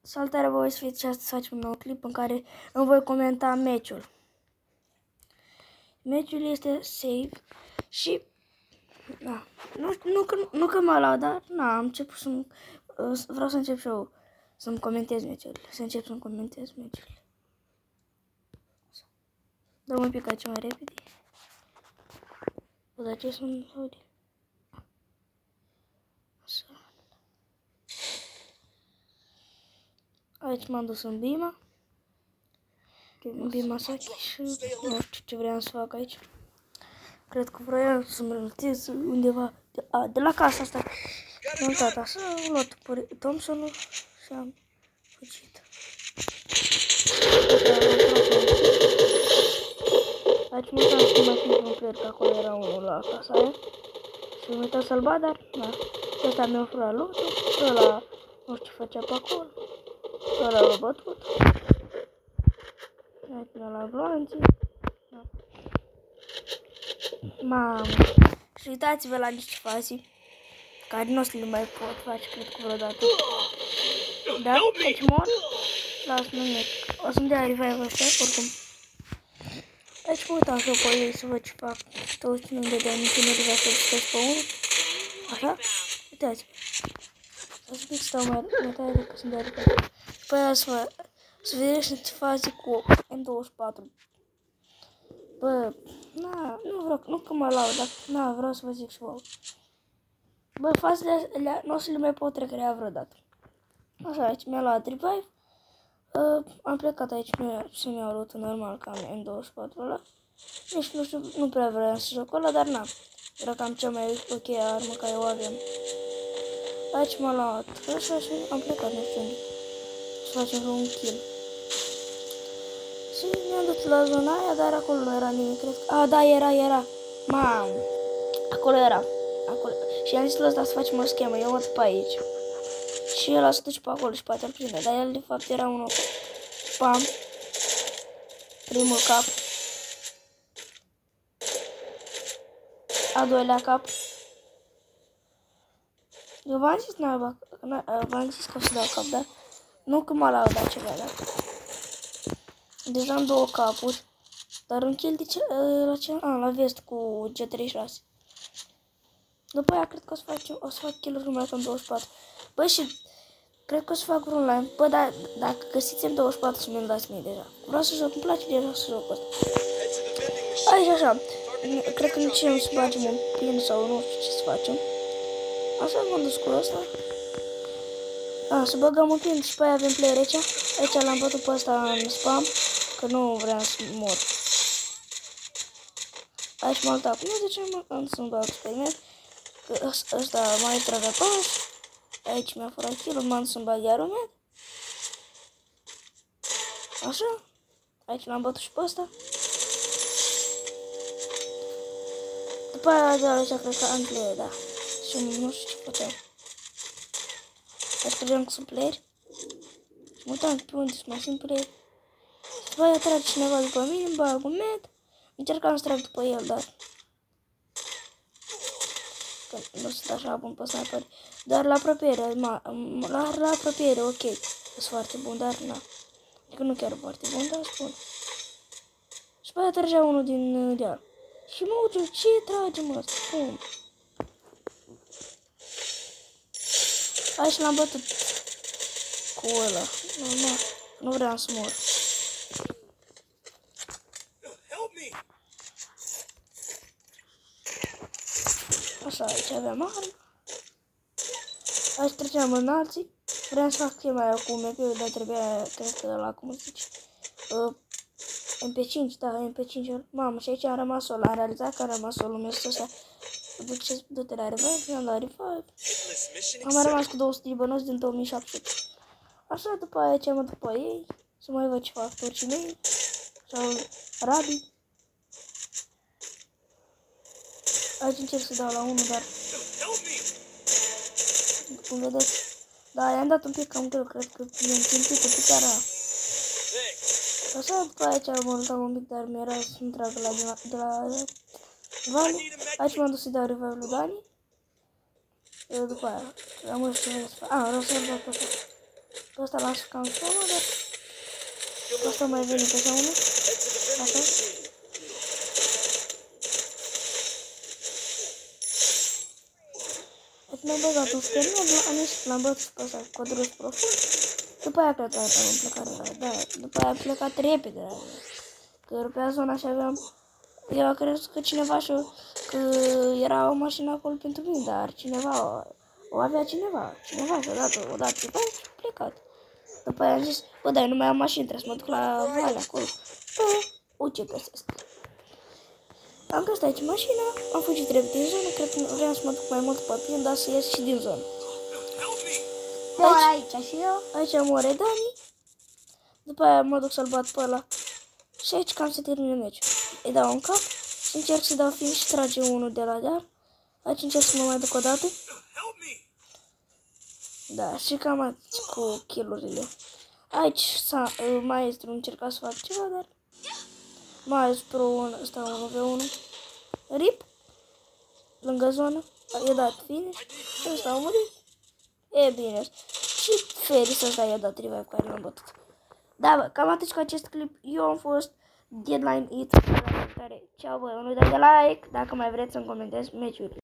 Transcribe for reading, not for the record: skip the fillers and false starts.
Salutare, vă voi să fiți și astăzi facem un nou clip în care îmi voi comenta meciul. Meciul este safe și da, nu că mă laud, dar na, am început vreau să încep și eu să-mi comentez meciurile. Să încep să-mi comentez meciurile. Dăm un pic aici mai repede. Dar ce sunt audio? Aici m-am dus în Bima. În Bima Saki și nu știu ce vreau să fac aici. Cred că vreau să-mi relatez undeva de la casa asta. M-am uitat așa, am luat Thompson-ul și am fugit. Aici mă uitam să mai fi un player, că acolo era unul la casa aia. Și m-am uitat să-l bat, dar na. Și ăsta mi-a furat lotul, ăla nu știu ce făcea pe acolo. Ăla l-a bătut. Hai până la glonții. Da. Mamă. Și uitați-vă la niște fazi care nu o să le mai pot face, cred că vreodată. Da? Deci mor. Las nimic. O să-mi dea revive ăștia, oricum. Aici mă uitam și eu pe ei să văd ce fac. Toți nu-mi dădea niciun revive să-l stăți pe unul. Așa? Uitați-vă. Să zic, stau mai tare decât să-mi dea revive. După aia să vedeți niște faze cu M24. Bă, na, nu vreau, nu că mă laud, dar na, vreau să vă zic și vouă. Bă, fazele alea nu o să le mai pot recrea vreodată. Așa, aici mi-a luat revive. Am plecat aici să-mi iau lotul normal, ca am M24 ăla. Nici nu știu, nu prea vreau să joc ăla, dar na. Era cam cea mai ok armă care o avem. Aici m-a luat așa și am plecat, nu știu unde. Să facem un kill. Și mi-am dus la zona aia, dar acolo nu era nimic, cred că... A, da, era. Mamă. Acolo era. Acolo. Și am zis la ăsta să facem o schemă, eu mă duc pe aici. Și ăla se duce pe acolo și poate îl prinde. Dar el, de fapt, era unul. Pam. Primul cap. A doilea cap. Eu v-am zis că o să dau cap, dar nu că m-a laudat ceva, da? Deja am două capuri, dar un kill de la vest cu G36. După aia cred că o să fac kill-uri numai cu 24. Bă, și cred că o să fac un live. Bă, dar dacă găsiți M24 să mi-l dați mie deja. Vreau să joc, îmi place deja să joc ăsta. Aici așa, cred că nici nu să facem un pin sau nu știu ce să facem. Așa m-am dus cu ăsta. Să băgăm un pin și pe aia avem player aici. Aici l-am bătut pe ăsta în spam, că nu vreau să mor. Aici m-am uitat. Nu de ce m-am să-mi bag experiment. Că ăsta mai trage pas. Aici mi-a furat kill-ul, m-am să-mi bag iar un med. Așa. Aici l-am bătut și pe ăsta. După aia de aici cred că am player, da. Și nu știu ce făceam. Aici credeam că sunt playeri. Și mă uitam pe unde mai sunt playeri. După aia trage cineva după mine, îmi bag un med. Încercam să trag după el, dar că nu sunt așa bun pe sniper. Dar la apropiere, la apropiere, ok. Sunt foarte bun, dar na. Adică nu chiar foarte bun, dar spun. Și pe aia tragea unul din deal. Și mă uit, ce trage, mă? Pum. Aici l-am bătut cu ăla. Nu vreau să mor. Așa, aici aveam armă. Aici treceam în alții. Vreau să fac chema aia cu MP-ul, dar trebuia, cred că ăla, cum se zice, MP5, da, MP5. Mamă, și aici am rămas solo. Am realizat că am rămas solo. Mi-a spus ăsta, du-te la revive, mi-am dat revive. Am rămas cu 200 de bănuți din 2700. Așa, după aia ce mă duc pe ei, să mai văd ce fac turcii mei, sau rabii. Aici încerc să dau la unul, dar cum vedeți, da, i-am dat un pic cam greu, cred că mi-am simțit un pic ara. Așa, după aici mă uitam un pic, dar mi-era să-mi tragă de la Vani. Aici m-am dus să-i dau revive lui Dani. După aia, am văzut ce vreau să fac. Vreau să-l fac pe ăsta. Pe ăsta las cam somă, dar pe ăsta mai vine pe sau unul. Așa. Deci mi-am băgat un steriu, am ieșit, l-am băgat pe ăsta cu drus profund. După aia cred că am plecat, da, după aia am plecat repede. Că rupea zona și aveam... Eu am crezut că cineva că era o mașină acolo pentru mine, dar cineva, o avea cineva și odată după aia și a plecat. După aia am zis, bă, dar eu nu mai am mașină, trebuie să mă duc la vale acolo. Bă, uite găsesc. Am găsit aici mașina, am fugit repede din zonă, cred că vreau să mă duc mai mult pe pin, dar să ies și din zonă. Mor aici și eu. Aici moare Dani. După aia mă duc să-l bat pe ăla. Și aici cam se termină meciul. Îi dau un cap și încerc să dau finish și trage unul de la deal. Aici încerc să mă mai duc o dată. Da, și cam aici cu kill-urile. Aici maestru încerca să fac ceva, dar maestru ăsta 1v1. Rip. Lângă zonă. I-a dat finish. Și ăsta a murit. E bine. Și Ferris ăsta i-a dat revive care l-am bătut. Da, bă, cam atât cu acest clip. Eu am fost Deadline It. Ceau, bă, nu uitați de like dacă mai vreți să-mi comentez meciuri.